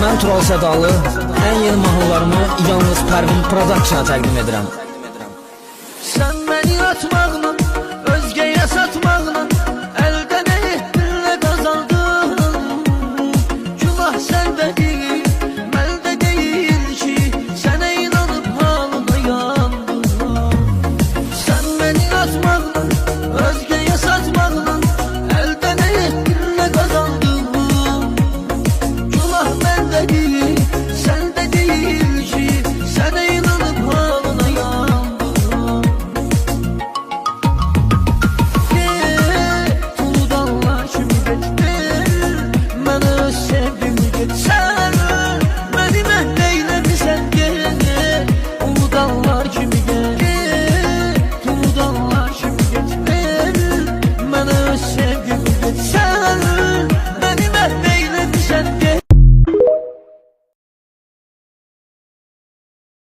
Mən Tural Sədalı, ən yeni mahnılarımı yalnız Pərvin Production'a təqdim edirəm. Sən məni atmaqla